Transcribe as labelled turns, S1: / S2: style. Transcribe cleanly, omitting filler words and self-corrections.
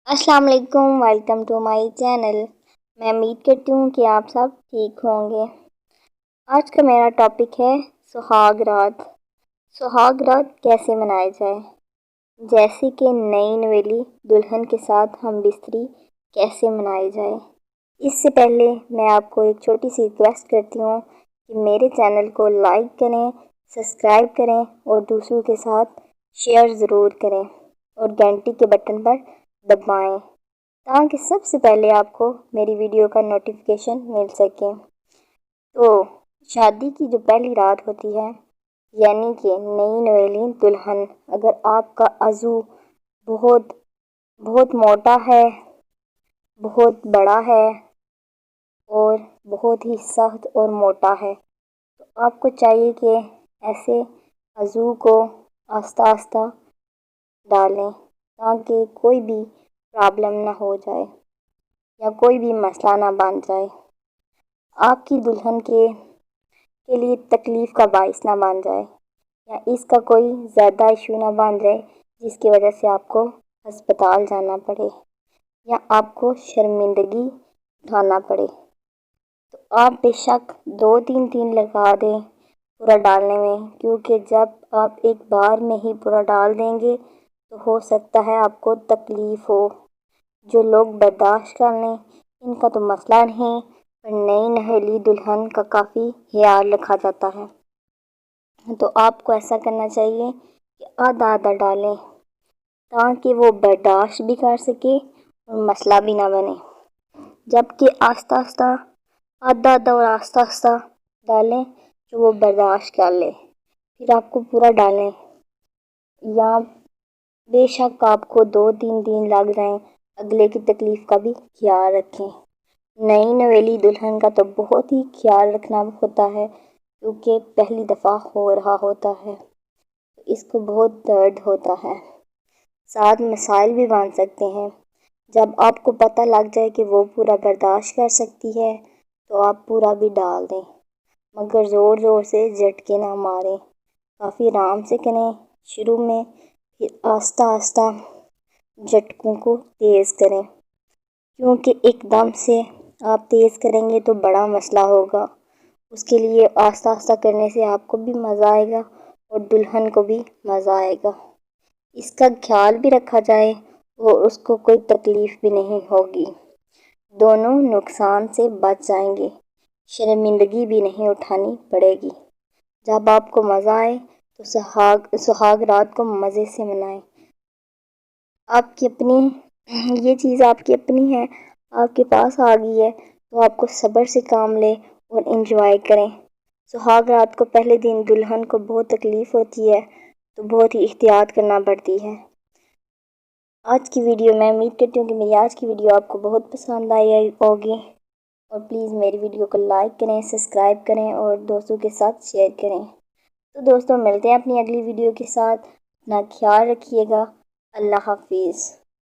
S1: अस्सलाम वालेकुम, welcome to my channel. मैं उम्मीद करती हूँ कि आप सब ठीक होंगे। आज का मेरा टॉपिक है सुहाग रात। सुहाग रात कैसे मनाई जाए, जैसे कि नई नवेली दुल्हन के साथ हम बिस्तरी कैसे मनाई जाए। इससे पहले मैं आपको एक छोटी सी रिक्वेस्ट करती हूँ कि मेरे चैनल को लाइक करें, सब्सक्राइब करें और दूसरों के साथ शेयर ज़रूर करें और घंटी के बटन पर दबाएं ताकि सबसे पहले आपको मेरी वीडियो का नोटिफिकेशन मिल सके। तो शादी की जो पहली रात होती है, यानी कि नई नवेली दुल्हन, अगर आपका अज़ू बहुत बहुत मोटा है, बहुत बड़ा है और बहुत ही सख्त और मोटा है, तो आपको चाहिए कि ऐसे अज़ू को आस्ता आस्ता डालें ताकि कोई भी प्रॉब्लम ना हो जाए या कोई भी मसला ना बन जाए, आपकी दुल्हन के लिए तकलीफ़ का बाइस ना बन जाए या इसका कोई ज़्यादा इशू ना बन जाए जिसकी वजह से आपको अस्पताल जाना पड़े या आपको शर्मिंदगी उठाना पड़े। तो आप बेशक 2-3 दिन लगा दें पूरा डालने में, क्योंकि जब आप एक बार में ही पूरा डाल देंगे तो हो सकता है आपको तकलीफ़ हो। जो लोग बर्दाश्त कर लें इनका तो मसला नहीं, पर नई नवेली दुल्हन का काफ़ी ख्याल रखा जाता है। तो आपको ऐसा करना चाहिए कि आधा आधा डालें ताकि वो बर्दाश्त भी कर सके और मसला भी ना बने, जबकि आस्ता आस्ता आधा आधा और आस्ता आस्ता डालें जो वो बर्दाश्त कर ले। फिर आपको पूरा डालें या बेशक आपको 2-3 दिन लग जाएं, अगले की तकलीफ़ का भी ख्याल रखें। नई नवेली दुल्हन का तो बहुत ही ख्याल रखना होता है, क्योंकि पहली दफ़ा हो रहा होता है, तो इसको बहुत दर्द होता है, साथ मसाइल भी बन सकते हैं। जब आपको पता लग जाए कि वो पूरा बर्दाश्त कर सकती है तो आप पूरा भी डाल दें, मगर ज़ोर ज़ोर से झटके ना मारें, काफ़ी आराम से करें शुरू में, फिर आस्ता आस्ता झटकों को तेज़ करें, क्योंकि एकदम से आप तेज़ करेंगे तो बड़ा मसला होगा। उसके लिए आस्ता आस्ता करने से आपको भी मज़ा आएगा और दुल्हन को भी मज़ा आएगा। इसका ख्याल भी रखा जाए और उसको कोई तकलीफ़ भी नहीं होगी, दोनों नुकसान से बच जाएंगे, शर्मिंदगी भी नहीं उठानी पड़ेगी। जब आपको मज़ा आए तो सुहाग रात को मज़े से मनाएं। आपकी अपनी ये चीज़ आपकी अपनी है, आपके पास आ गई है तो आपको सब्र से काम लें और एंजॉय करें। सुहाग रात को पहले दिन दुल्हन को बहुत तकलीफ़ होती है, तो बहुत ही एहतियात करना पड़ती है। आज की वीडियो मैं उम्मीद करती हूँ कि मेरी आज की वीडियो आपको बहुत पसंद आई होगी, और प्लीज़ मेरी वीडियो को लाइक करें, सब्सक्राइब करें और दोस्तों के साथ शेयर करें। तो दोस्तों, मिलते हैं अपनी अगली वीडियो के साथ। अपना ख्याल रखिएगा। अल्लाह हाफिज़।